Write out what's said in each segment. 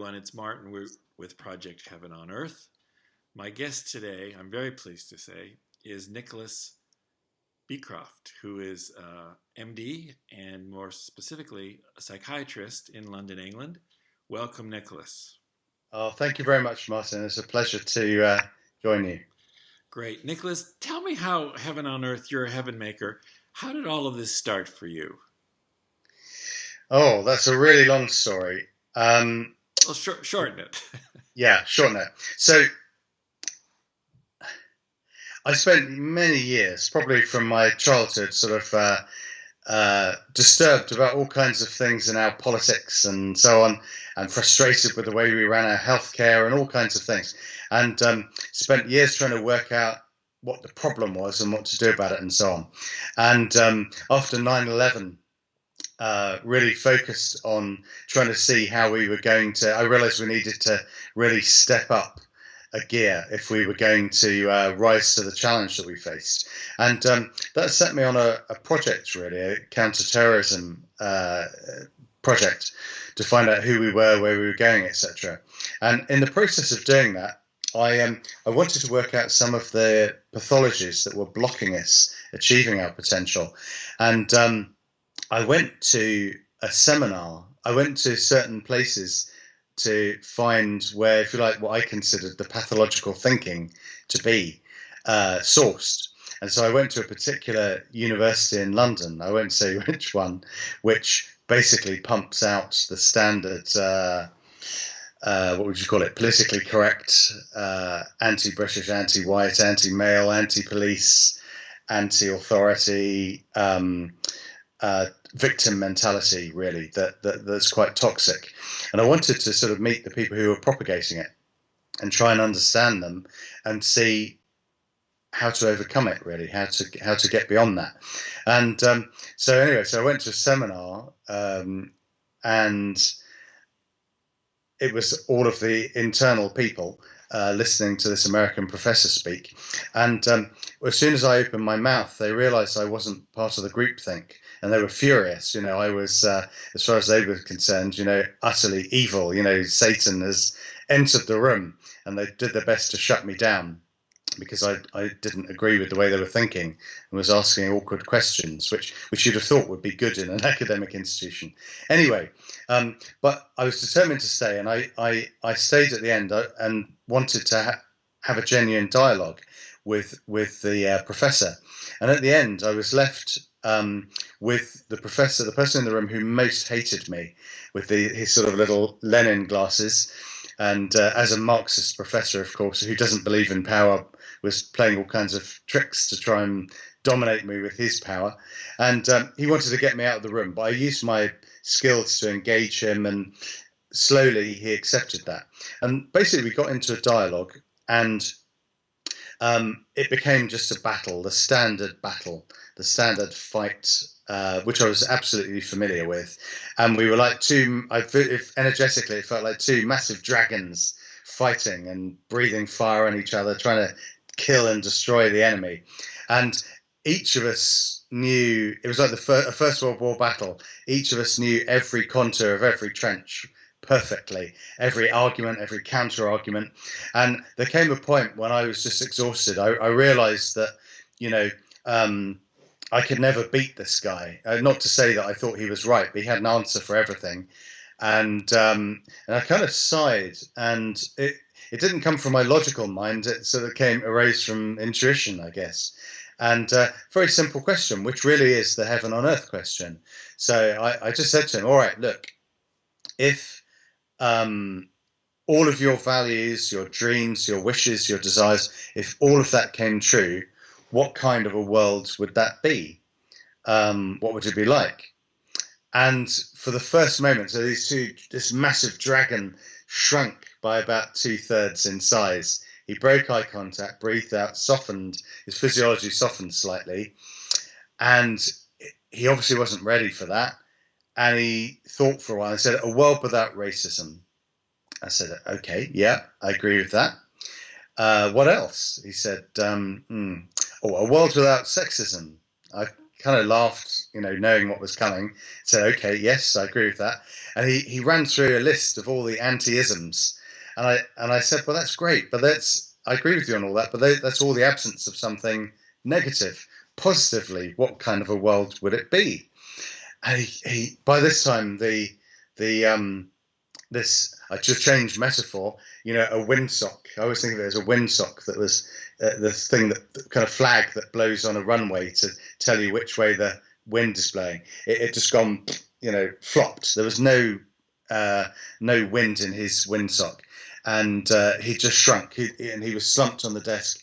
everyone. It's Martin with Project Heaven on Earth. My guest today, I'm very pleased to say, is Nicholas Beecroft, who is MD and more specifically a psychiatrist in London, England. Welcome, Nicholas. Oh, thank you very much, Martin. It's a pleasure to join you. Great. Nicholas, tell me how Heaven on Earth, you're a heaven maker. How did all of this start for you? Oh, that's a really long story. Well, shorten it. Yeah, shorten it. So I spent many years, probably from my childhood, sort of disturbed about all kinds of things in our politics and so on, and frustrated with the way we ran our healthcare and all kinds of things, and spent years trying to work out what the problem was and what to do about it and so on. And after 9/11, really focused on trying to see how we were going to, I realized we needed to really step up a gear if we were going to rise to the challenge that we faced. And that set me on a project, really, a counterterrorism project, to find out who we were, where we were going, etc. And in the process of doing that, I wanted to work out some of the pathologies that were blocking us achieving our potential. And I went to a seminar. I went to certain places to find where, if you like, what I considered the pathological thinking to be sourced. And so I went to a particular university in London. I won't say which one, which basically pumps out the standard, what would you call it, politically correct, anti-British, anti-white, anti-male, anti-police, anti-authority, victim mentality, really, that's quite toxic. And I wanted to sort of meet the people who were propagating it and try and understand them and see how to overcome it, really, how to get beyond that. And so I went to a seminar, and it was all of the internal people listening to this American professor speak. And as soon as I opened my mouth, they realized I wasn't part of the groupthink. And they were furious. I was, as far as they were concerned, utterly evil. Satan has entered the room, and they did their best to shut me down because I didn't agree with the way they were thinking and was asking awkward questions, which you'd have thought would be good in an academic institution. Anyway, but I was determined to stay, and I stayed at the end and wanted to have a genuine dialogue with the professor. And at the end, I was left with the professor, the person in the room who most hated me, with his sort of little Lenin glasses, and as a Marxist professor, of course, who doesn't believe in power, was playing all kinds of tricks to try and dominate me with his power. And he wanted to get me out of the room, but I used my skills to engage him, and slowly he accepted that. And basically we got into a dialogue, and it became just a battle, the standard fight, which I was absolutely familiar with. And we were like energetically, it felt like two massive dragons fighting and breathing fire on each other, trying to kill and destroy the enemy. And each of us knew, it was like a First World War battle. Each of us knew every contour of every trench perfectly, every argument, every counter argument. And there came a point when I was just exhausted. I realized that, I could never beat this guy. Not to say that I thought he was right, but he had an answer for everything. And I kind of sighed, and it didn't come from my logical mind. It sort of arose from intuition, I guess. And very simple question, which really is the heaven on earth question. So I just said to him, all right, look, if all of your values, your dreams, your wishes, your desires, if all of that came true, what kind of a world would that be? What would it be like? And for the first moment, so this massive dragon shrunk by about 2/3 in size. He broke eye contact, breathed out, softened, his physiology softened slightly. And he obviously wasn't ready for that. And he thought for a while and said, a world without racism. I said, okay, yeah, I agree with that. What else? He said, a world without sexism. I kind of laughed, knowing what was coming, said, okay, yes, I agree with that. And he ran through a list of all the anti-isms. And I said, well, that's great, but I agree with you on all that, but that's all the absence of something negative. Positively, what kind of a world would it be? And he by this time, this, I just changed metaphor, a windsock. I always think of it as a windsock that was the thing that kind of flag that blows on a runway to tell you which way the wind is blowing. It just gone, flopped. There was no wind in his windsock. And he just shrunk, and he was slumped on the desk.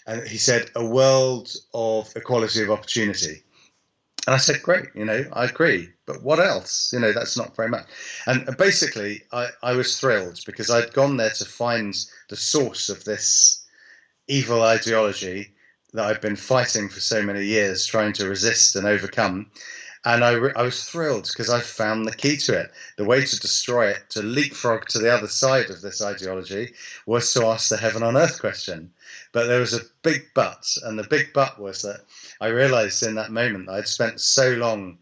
And he said, a world of equality of opportunity. And I said, great, I agree. But what else? That's not very much. And basically, I was thrilled because I'd gone there to find the source of this evil ideology that I've been fighting for so many years, trying to resist and overcome. And I was thrilled because I found the key to it. The way to destroy it, to leapfrog to the other side of this ideology, was to ask the heaven on earth question. But there was a big but, and the big but was that I realized in that moment that I'd spent so long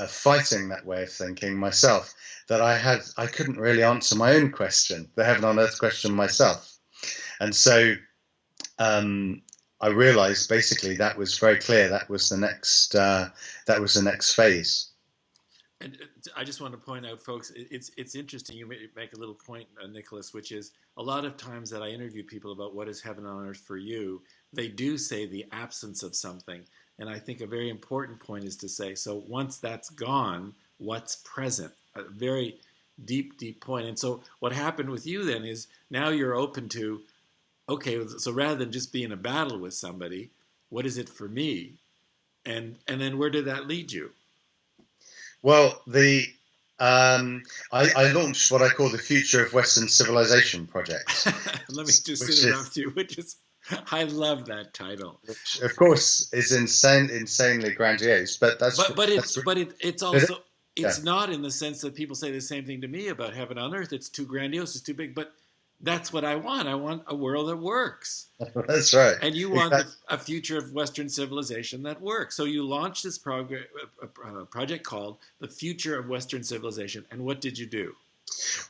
fighting that way of thinking myself that I couldn't really answer my own question, the heaven on earth question myself. And so I realized basically that was very clear. That was the next phase. And I just want to point out, folks, it's interesting. You make a little point, Nicholas, which is a lot of times that I interview people about what is heaven on earth for you, they do say the absence of something. And I think a very important point is to say, so once that's gone, what's present? A very deep, deep point. And so what happened with you then is now you're open to, okay, so rather than just be in a battle with somebody, what is it for me? And then where did that lead you? Well, I launched what I call the Future of Western Civilization project. Let me just interrupt you, I love that title. Which, of course, is insanely grandiose, but it's also it's not in the sense that people say the same thing to me about heaven on earth. It's too grandiose, it's too big, but that's what I want. I want a world that works. That's right. And you want a future of Western civilization that works. So you launched this project called The Future of Western Civilization. And what did you do?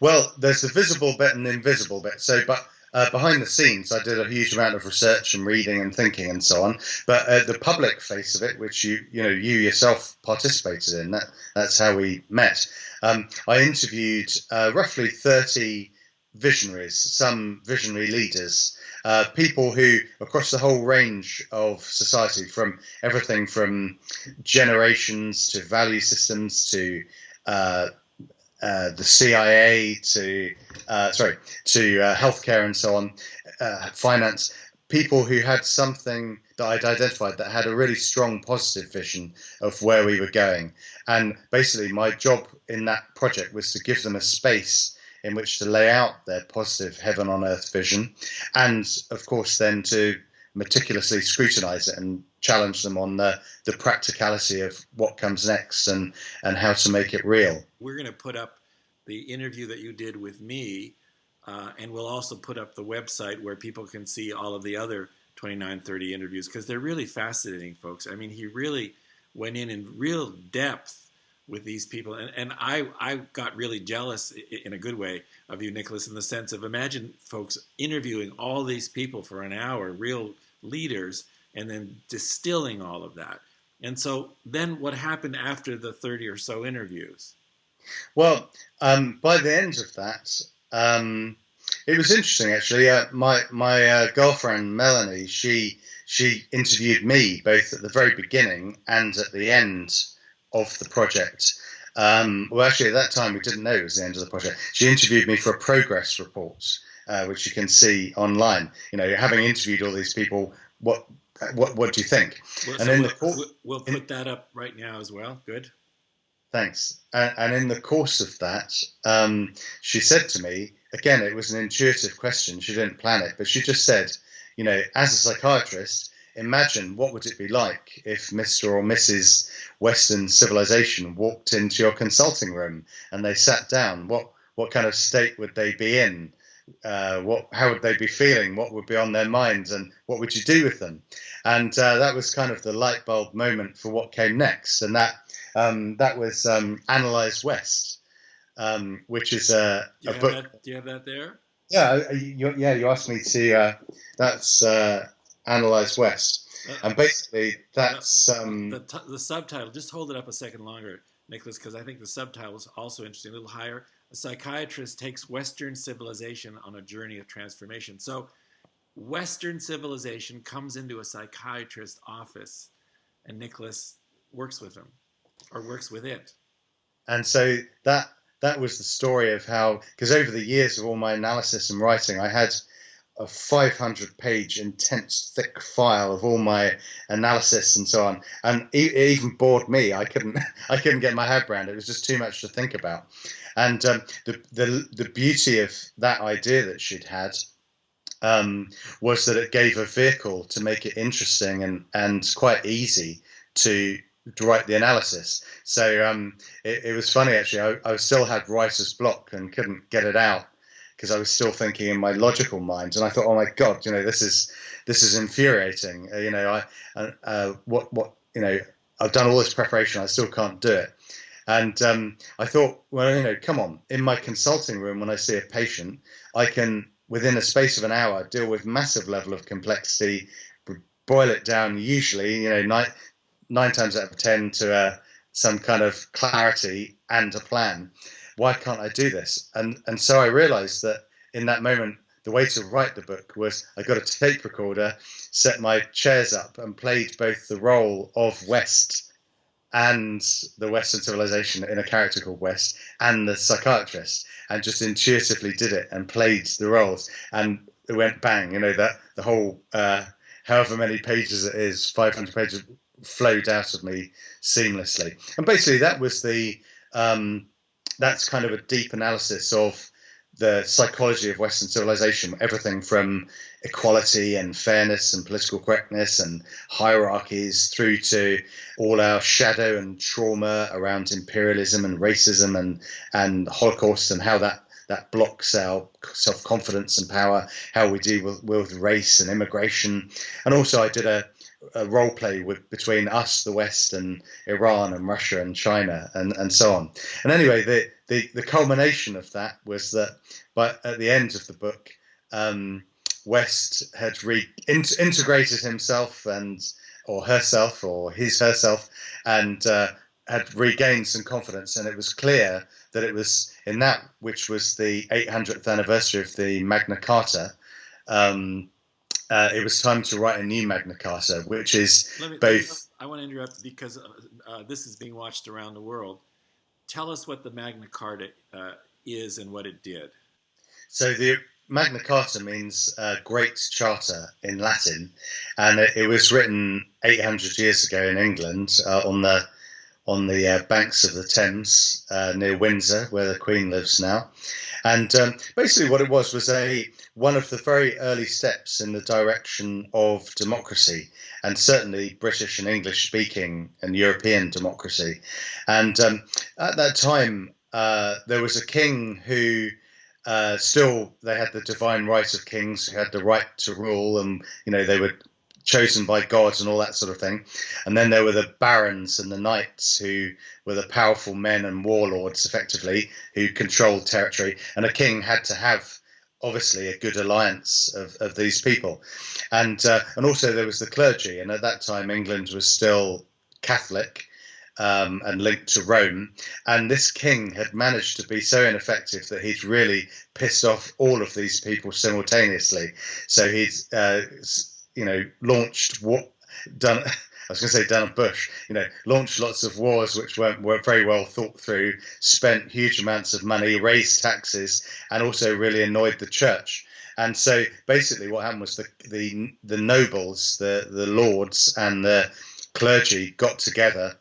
Well, there's the visible bit and the invisible bit. So, but behind the scenes, I did a huge amount of research and reading and thinking and so on. But the public face of it, which you yourself participated in, that's how we met. I interviewed roughly 30 visionaries, some visionary leaders, people who across the whole range of society, from everything from generations to value systems to the CIA to healthcare and so on, finance, people who had something that I'd identified that had a really strong positive vision of where we were going. And basically my job in that project was to give them a space in which to lay out their positive heaven on earth vision, and of course then to meticulously scrutinize it and challenge them on the practicality of what comes next and how to make it real. We're going to put up the interview that you did with me, and we'll also put up the website where people can see all of the other 2930 interviews, because they're really fascinating, folks. I mean, he really went in real depth with these people. And I got really jealous in a good way of you, Nicholas, in the sense of, imagine folks interviewing all these people for an hour, real leaders, and then distilling all of that. And so then what happened after the 30 or so interviews? Well, by the end of that, it was interesting, actually. My girlfriend, Melanie, she interviewed me both at the very beginning and at the end of the project. Well, actually, at that time, we didn't know it was the end of the project. She interviewed me for a progress report, which you can see online. Having interviewed all these people, what do you think? Well, we'll put that up right now as well. Good. Thanks. And in the course of that, she said to me, again, it was an intuitive question. She didn't plan it, but she just said, as a psychiatrist, imagine what would it be like if Mr. or Mrs. Western civilization walked into your consulting room and they sat down. What kind of state would they be in? how would they be feeling? What would be on their minds, and what would you do with them? And that was kind of the light bulb moment for what came next, and that was Analyze West, which is a book. Do you have that there? Yeah, you asked me to. That's Analyze West, and basically that's the subtitle. Just hold it up a second longer, Nicholas, because I think the subtitle is also interesting. A little higher. A psychiatrist takes Western civilization on a journey of transformation. So, Western civilization comes into a psychiatrist's office, and Nicholas works with him, or works with it. And so that was the story of how, because over the years of all my analysis and writing, I had a 500-page intense thick file of all my analysis and so on, and it even bored me. I couldn't get my head around it. It was just too much to think about. And the beauty of that idea that she'd had was that it gave a vehicle to make it interesting and quite easy to write the analysis. So it was funny, actually. I still had writer's block and couldn't get it out because I was still thinking in my logical mind, and I thought, oh my God, this is infuriating. I've done all this preparation, I still can't do it. And I thought, well, come on. In my consulting room, when I see a patient, I can, within a space of an hour, deal with massive level of complexity, boil it down, usually, 9 times out of 10 to some kind of clarity and a plan. Why can't I do this? And so I realized that in that moment, the way to write the book was I got a tape recorder, set my chairs up, and played both the role of West and the Western civilization in a character called West and the psychiatrist, and just intuitively did it and played the roles, and it went bang. That the whole however many pages it is, 500 pages, flowed out of me seamlessly. And basically that was that's kind of a deep analysis of the psychology of Western civilization, everything from equality and fairness and political correctness and hierarchies through to all our shadow and trauma around imperialism and racism and Holocaust, and how that blocks our self-confidence and power, how we deal with race and immigration. And also I did a role play between us, the West, and Iran and Russia and China and so on. And anyway, the culmination of that was that at the end of the book, West had integrated himself or herself and had regained some confidence, and it was clear that it was in that which was the 800th anniversary of the Magna Carta. It was time to write a new Magna Carta, which is I want to interrupt because this is being watched around the world. Tell us what the Magna Carta is and what it did. So the Magna Carta means Great Charter in Latin, and it was written 800 years ago in England on the banks of the Thames near Windsor, where the Queen lives now. And basically what it was one of the very early steps in the direction of democracy, and certainly British and English speaking and European democracy. And at that time, there was a king who they had the divine right of kings, who had the right to rule, and they were chosen by gods and all that sort of thing. And then there were the barons and the knights, who were the powerful men and warlords, effectively, who controlled territory. And a king had to have, obviously, a good alliance of these people. And also there was the clergy. And at that time, England was still Catholic and linked to Rome. And this king had managed to be so ineffective that he'd really pissed off all of these people simultaneously. So he'd launched lots of wars which weren't very well thought through, spent huge amounts of money, raised taxes, and also really annoyed the church. And so basically what happened was the nobles, the lords and the clergy got together,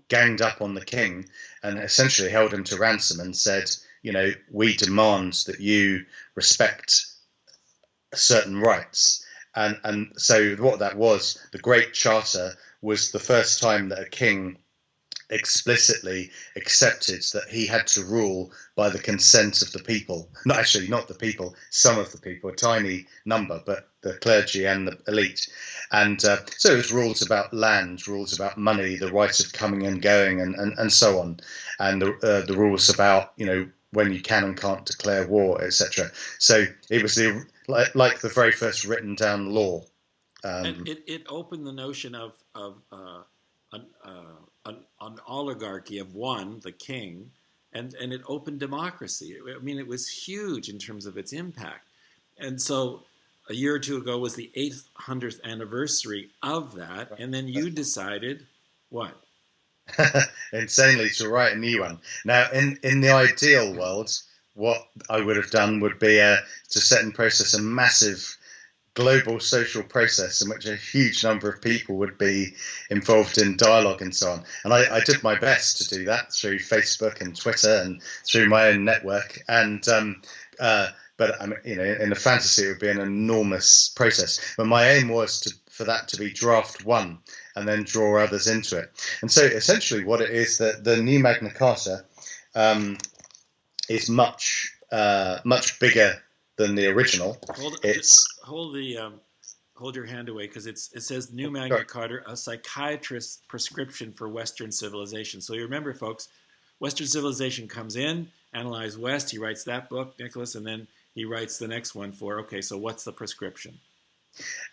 ganged up on the king, and essentially held him to ransom and said, we demand that you respect certain rights. And so what that was, the Great Charter was the first time that a king explicitly accepted that he had to rule by the consent of the people. Not actually, not the people, some of the people, a tiny number, but the clergy and the elite. And so it was rules about land, rules about money, the right of coming and going, and so on, and the rules about, you know, when you can and can't declare war, etc. So it was like the very first written down law. And it opened the notion of an, an oligarchy of one, the king, and it opened democracy. I mean, it was huge in terms of its impact. And so a year or two ago was the 800th anniversary of that, and then you decided what? Insanely to write a new one. Now, in the ideal world, what I would have done would be to set in process a massive global social process in which a huge number of people would be involved in dialogue and so on. And I did my best to do that through Facebook and Twitter and through my own network. And but you know, in the fantasy, it would be an enormous process. But my aim was for that to be draft one, and then draw others into it. And so, essentially, what it is that the new Magna Carta is much bigger than the original. Hold your hand away, because it says New Magna Carta, a psychiatrist's prescription for Western civilization. So you remember, folks, Western civilization comes in, analyze West. He writes that book, Nicholas, and then he writes the next one for, okay, so what's the prescription?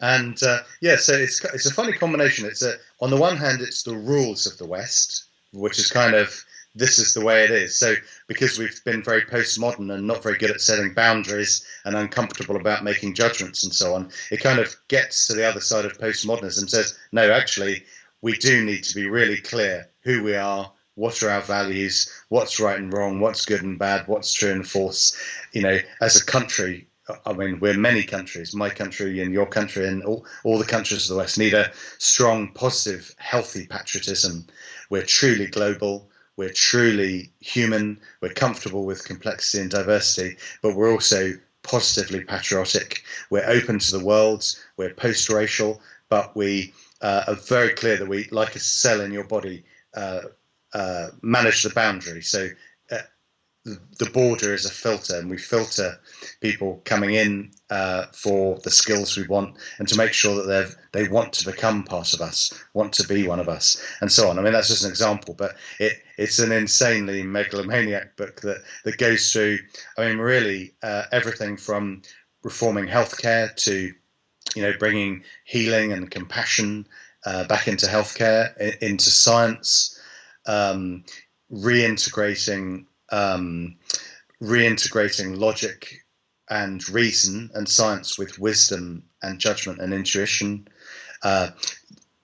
And so it's a funny combination. It's on the one hand, it's the rules of the West, which is kind of, this is the way it is. So because we've been very postmodern and not very good at setting boundaries and uncomfortable about making judgments and so on, it kind of gets to the other side of postmodernism, says, no, actually, we do need to be really clear who we are, what are our values, what's right and wrong, what's good and bad, what's true and false. You know, as a country, I mean, we're many countries, my country and your country and all the countries of the West need a strong, positive, healthy patriotism. We're truly global. We're truly human. We're comfortable with complexity and diversity, but we're also positively patriotic. We're open to the world. We're post-racial, but we are very clear that we, like a cell in your body, manage the boundary. So the border is a filter, and we filter people coming in for the skills we want, and to make sure that they want to become part of us, want to be one of us, and so on. I mean, that's just an example, but it's an insanely megalomaniac book that goes through, I mean, really everything from reforming healthcare to, you know, bringing healing and compassion back into healthcare, into science, reintegrating logic and reason and science with wisdom and judgment and intuition,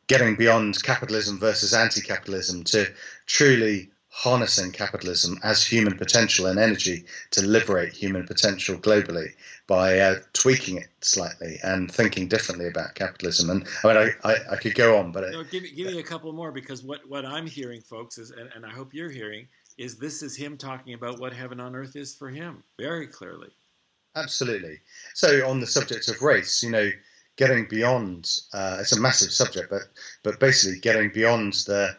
getting beyond capitalism versus anti-capitalism to truly harnessing capitalism as human potential and energy to liberate human potential globally by tweaking it slightly and thinking differently about capitalism. And I mean, I could go on, but give me a couple more, because what I'm hearing, folks, is, and I hope you're hearing, is this is him talking about what heaven on earth is for him, very clearly. Absolutely. So on the subject of race, you know, getting beyond, it's a massive subject, but basically getting beyond the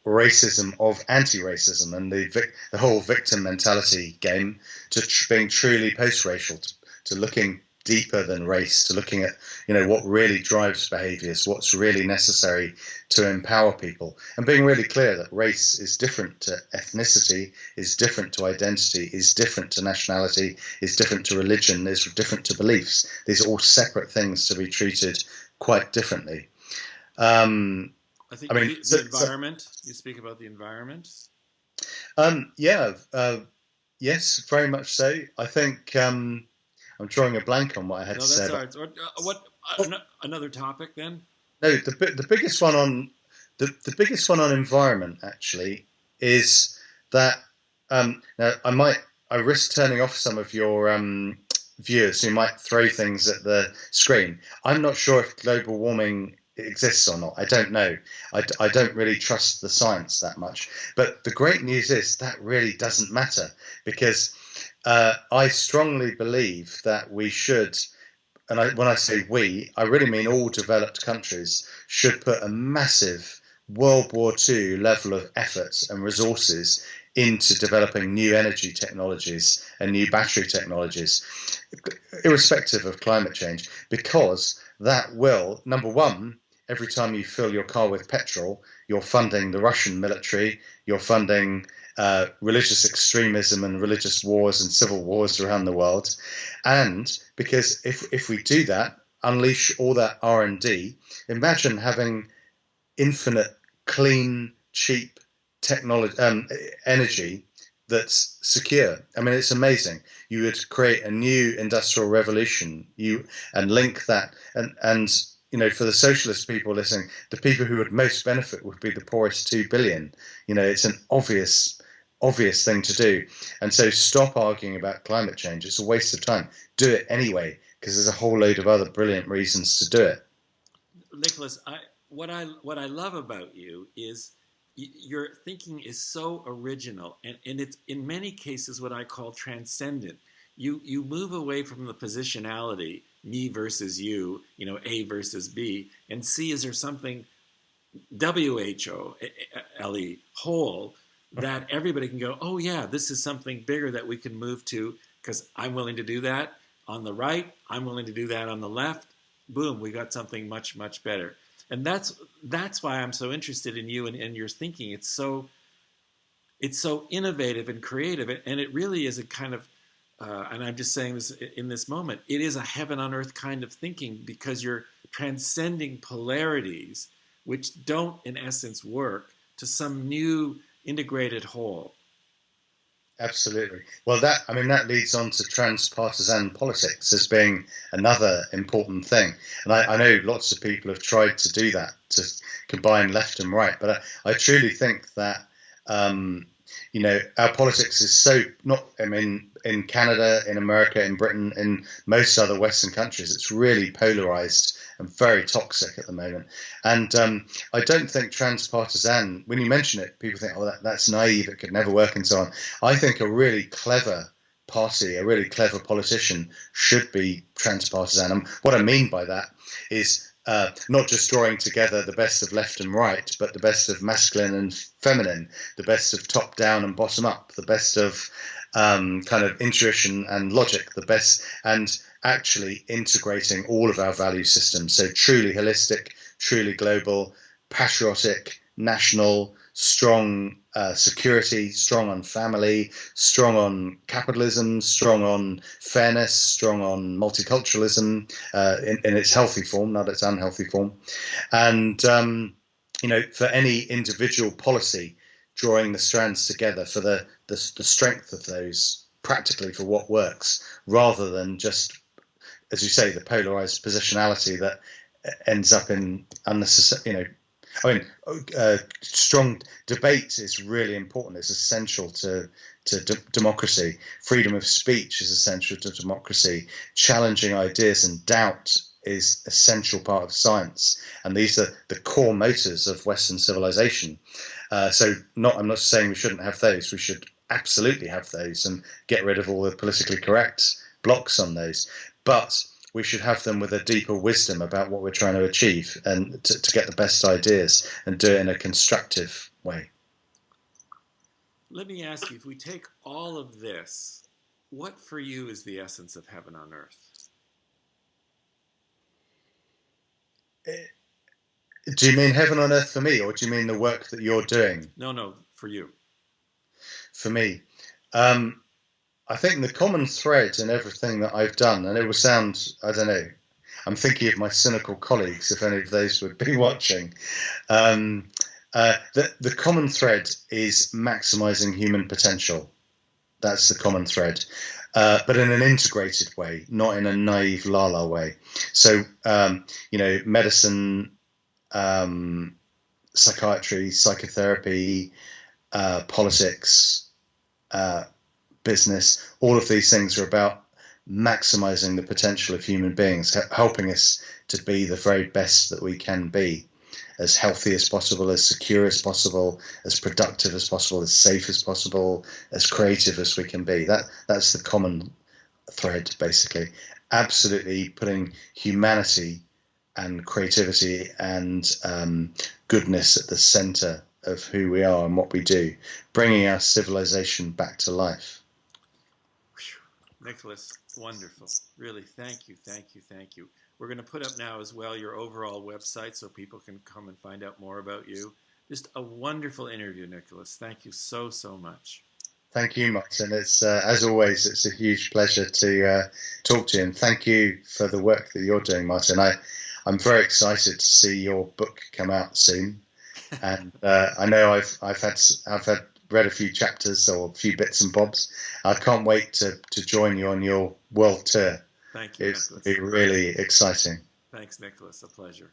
racism of anti-racism and the whole victim mentality game to being truly post-racial, to looking deeper than race, to looking at, you know, what really drives behaviors, what's really necessary to empower people, and being really clear that race is different to ethnicity, is different to identity, is different to nationality, is different to religion, is different to beliefs. These are all separate things to be treated quite differently. I think the environment, you speak about the environment? Yes, very much so. I think I'm drawing a blank on what I had to say. No, that's all right. Another topic then? No, the biggest one on the biggest one on environment actually is that now I risk turning off some of your viewers who might throw things at the screen. I'm not sure if global warming exists or not. I don't know. I don't really trust the science that much. But the great news is that really doesn't matter, because I strongly believe that we should, and when I say we, I really mean all developed countries, should put a massive World War II level of effort and resources into developing new energy technologies and new battery technologies, irrespective of climate change, because that will, number one, every time you fill your car with petrol, you're funding the Russian military, you're funding religious extremism and religious wars and civil wars around the world. And because if we do that, unleash all that R&D, imagine having infinite, clean, cheap technology, energy that's secure. I mean, it's amazing. You would create a new industrial revolution. And link that, and for the socialist people listening, the people who would most benefit would be the poorest 2 billion. It's an obvious thing to do. And so stop arguing about climate change. It's a waste of time. Do it anyway, because there's a whole load of other brilliant reasons to do it. Nicholas, what I love about you is your thinking is so original, and it's in many cases what I call transcendent. You move away from the positionality, me versus you, A versus B, and see, is there something WHOLE, whole, that everybody can go, oh yeah, this is something bigger that we can move to, because I'm willing to do that on the right, I'm willing to do that on the left. Boom, we got something much, much better. And that's why I'm so interested in you and your thinking. It's so innovative and creative, and it really is a kind of, and I'm just saying this in this moment, it is a heaven on earth kind of thinking, because you're transcending polarities which don't, in essence, work, to some new integrated whole. Absolutely. Well, that leads on to transpartisan politics as being another important thing. And I know lots of people have tried to do that, to combine left and right. But I truly think that, our politics is so not, in Canada, in America, in Britain, in most other Western countries, it's really polarized and very toxic at the moment. And I don't think transpartisan, when you mention it, people think, oh, that's naive, it could never work and so on. I think a really clever party, a really clever politician should be transpartisan. And what I mean by that is not just drawing together the best of left and right, but the best of masculine and feminine, the best of top down and bottom up, the best of kind of intuition and logic, the best, and actually integrating all of our value systems. So truly holistic, truly global, patriotic, national, strong security, strong on family, strong on capitalism, strong on fairness, strong on multiculturalism in its healthy form, not its unhealthy form. And, for any individual policy, drawing the strands together for the strength of those, practically for what works, rather than just, as you say, the polarized positionality that ends up in unnecessary, strong debate is really important. It's essential to democracy. Freedom of speech is essential to democracy. Challenging ideas and doubt is essential part of science. And these are the core motors of Western civilization. So I'm not saying we shouldn't have those. We should absolutely have those and get rid of all the politically correct blocks on those. But we should have them with a deeper wisdom about what we're trying to achieve, and to get the best ideas and do it in a constructive way. Let me ask you, if we take all of this, what for you is the essence of heaven on earth? Do you mean heaven on earth for me, or do you mean the work that you're doing? No, for you. For me. I think the common thread in everything that I've done, and it will sound, I don't know, I'm thinking of my cynical colleagues, if any of those would be watching. The common thread is maximizing human potential. That's the common thread, but in an integrated way, not in a naive la-la way. So, medicine, psychiatry, psychotherapy, politics, business, all of these things are about maximizing the potential of human beings, helping us to be the very best that we can be, as healthy as possible, as secure as possible, as productive as possible, as safe as possible, as creative as we can be. That's the common thread, basically. Absolutely putting humanity and creativity and goodness at the center of who we are and what we do, bringing our civilization back to life. Nicholas, wonderful. Really, thank you, thank you, thank you. We're going to put up now as well your overall website so people can come and find out more about you. Just a wonderful interview, Nicholas. Thank you so, so much. Thank you, Martin. It's as always, it's a huge pleasure to talk to you, and thank you for the work that you're doing, Martin. I'm very excited to see your book come out soon, and I know I've read a few chapters or a few bits and bobs. I can't wait to join you on your world tour. Thank you, It's Nicholas. be really exciting. Thanks, Nicholas. A pleasure.